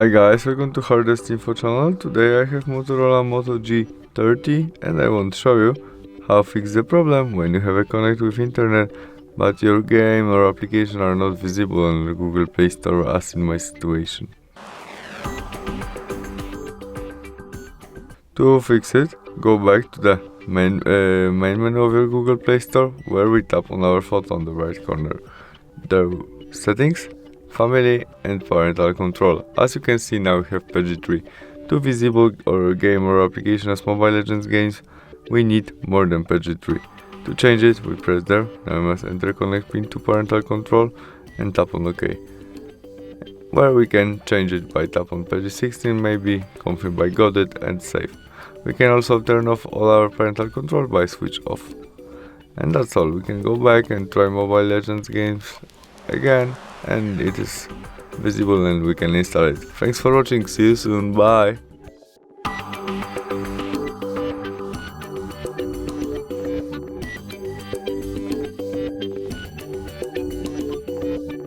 Hi guys, welcome to HardReset.Info channel. Today I have Motorola Moto G30 and I want to show you how to fix the problem when you have a connect with internet but your game or application are not visible on the Google Play Store, as in my situation. To fix it, go back to the main menu of your Google Play Store, where we tap on our photo on the right corner. There, settings, family and parental control. As you can see, now we have PG3. To visible or game or application as Mobile Legends games, we need more than PG3. To change it, we press there. Now we must enter connect pin to parental control and tap on OK. Where we can change it by tap on PG16, maybe confirm by got it and save. We can also turn off all our parental control by switch off. And that's all. We can go back and try Mobile Legends games again, and it is visible and we can install it. Thanks for watching, see you soon, bye!